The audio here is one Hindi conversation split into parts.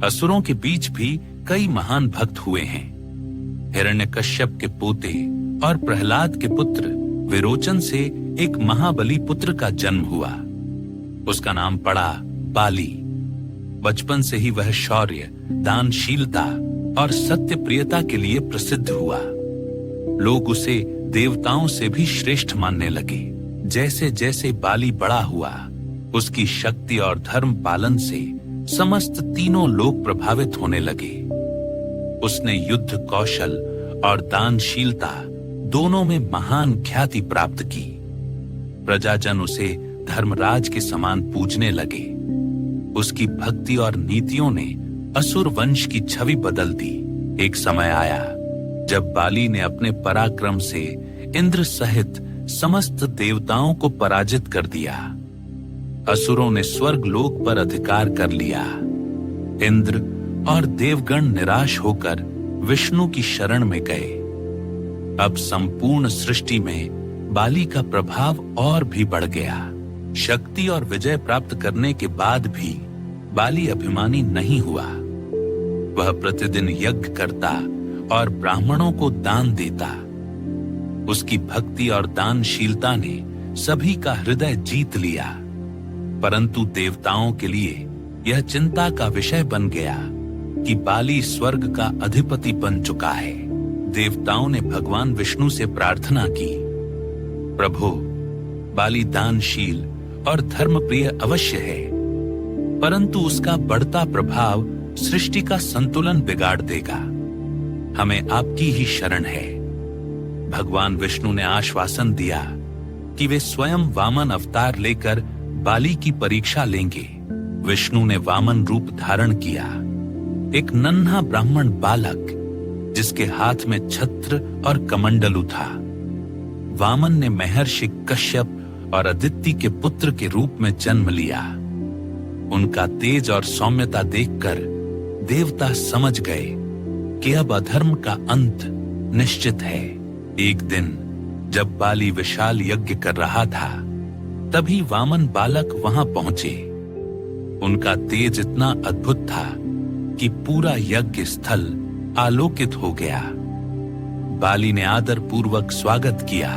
असुरों के बीच भी कई महान भक्त हुए हैं। हिरण्यकश्यप के पोते और प्रहलाद के पुत्र विरोचन से एक महाबली पुत्र का जन्म हुआ। उसका नाम पड़ा बाली। बचपन से ही वह शौर्य, दानशीलता और सत्य प्रियता के लिए प्रसिद्ध हुआ। लोग उसे देवताओं से भी श्रेष्ठ मानने लगे। जैसे जैसे बाली बड़ा हुआ, उसकी शक्ति और धर्म पालन से समस्त तीनों लोग प्रभावित होने लगे। उसने युद्ध कौशल और दानशीलता दोनों में महान ख्याति प्राप्त की। प्रजाजन उसे धर्मराज के समान पूजने लगे। उसकी भक्ति और नीतियों ने असुर वंश की छवि बदल दी। एक समय आया जब बाली ने अपने पराक्रम से इंद्र सहित समस्त देवताओं को पराजित कर दिया। असुरों ने स्वर्ग लोक पर अधिकार कर लिया। इंद्र और देवगण निराश होकर विष्णु की शरण में गए। अब संपूर्ण सृष्टि में बाली का प्रभाव और भी बढ़ गया। शक्ति और विजय प्राप्त करने के बाद भी बाली अभिमानी नहीं हुआ। वह प्रतिदिन यज्ञ करता और ब्राह्मणों को दान देता। उसकी भक्ति और दानशीलता ने सभी का हृदय जीत लिया। परंतु देवताओं के लिए यह चिंता का विषय बन गया कि बाली स्वर्ग का अधिपति बन चुका है। देवताओं ने भगवान विष्णु से प्रार्थना की, प्रभु, बाली दानशील और धर्मप्रिय अवश्य है, परंतु उसका बढ़ता प्रभाव सृष्टि का संतुलन बिगाड़ देगा। हमें आपकी ही शरण है। भगवान विष्णु ने आश्वासन दिया कि वे स्वयं वामन अवतार लेकर बाली की परीक्षा लेंगे। विष्णु ने वामन रूप धारण किया। एक नन्हा ब्राह्मण बालक जिसके हाथ में छत्र और कमंडलू था। वामन ने महर्षि कश्यप और अदिति के पुत्र के रूप में जन्म लिया। उनका तेज और सौम्यता देखकर देवता समझ गए कि अब अधर्म का अंत निश्चित है। एक दिन जब बाली विशाल यज्ञ कर रहा था, तभी वामन बालक वहां पहुंचे। उनका तेज इतना अद्भुत था कि पूरा यज्ञ स्थल आलोकित हो गया। बाली ने आदर पूर्वक स्वागत किया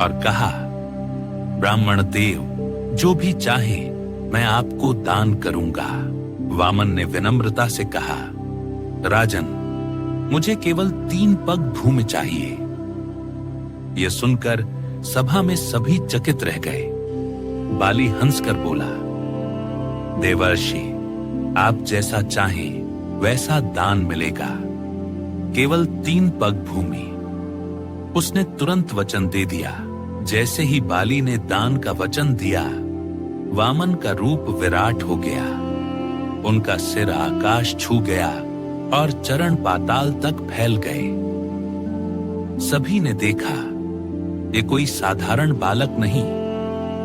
और कहा, ब्राह्मण देव, जो भी चाहे मैं आपको दान करूंगा। वामन ने विनम्रता से कहा, राजन, मुझे केवल 3 पग भूमि चाहिए। यह सुनकर सभा में सभी चकित रह गए। बाली हंसकर बोला, देवर्षि, आप जैसा चाहें वैसा दान मिलेगा, केवल 3 पग भूमि। उसने तुरंत वचन दे दिया। जैसे ही बाली ने दान का वचन दिया, वामन का रूप विराट हो गया। उनका सिर आकाश छू गया और चरण पाताल तक फैल गए। सभी ने देखा, ये कोई साधारण बालक नहीं,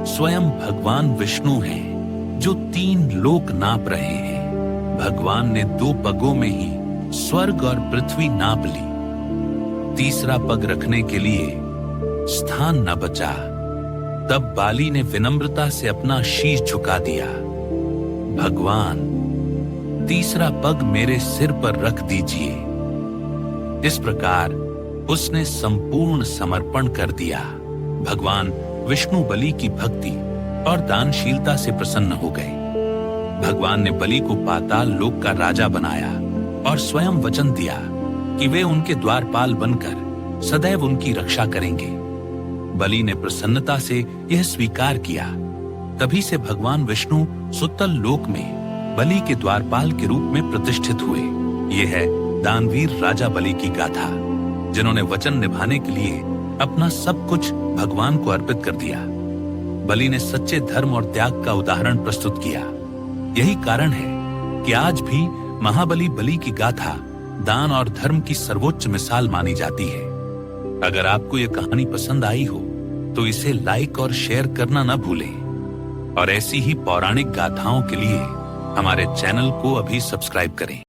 स्वयं भगवान विष्णु हैं जो 3 लोक नाप रहे हैं। भगवान ने 2 पगों में ही स्वर्ग और पृथ्वी नाप ली। तीसरा पग रखने के लिए स्थान न बचा। तब बाली ने विनम्रता से अपना शीश झुका दिया। भगवान, तीसरा पग मेरे सिर पर रख दीजिए। इस प्रकार उसने संपूर्ण समर्पण कर दिया। भगवान विष्णु बलि की भक्ति और दानशीलता से प्रसन्न हो गए। भगवान ने बलि को पाताल लोक का राजा बनाया और स्वयं वचन दिया कि वे उनके द्वारपाल बनकर सदैव उनकी रक्षा करेंगे। बलि ने प्रसन्नता से यह स्वीकार किया। तभी से भगवान विष्णु सुतल लोक में बलि के द्वारपाल के रूप में प्रतिष्ठित हुए। यह है दानवीर राजा बलि की गाथा, जिन्होंने वचन निभाने के लिए अपना सब कुछ भगवान को अर्पित कर दिया। बलि ने सच्चे धर्म और त्याग का उदाहरण प्रस्तुत किया। यही कारण है कि आज भी महाबली बलि की गाथा दान और धर्म की सर्वोच्च मिसाल मानी जाती है। अगर आपको यह कहानी पसंद आई हो तो इसे लाइक और शेयर करना न भूलें और ऐसी ही पौराणिक गाथाओं के लिए हमारे चैनल को अभी सब्सक्राइब करें।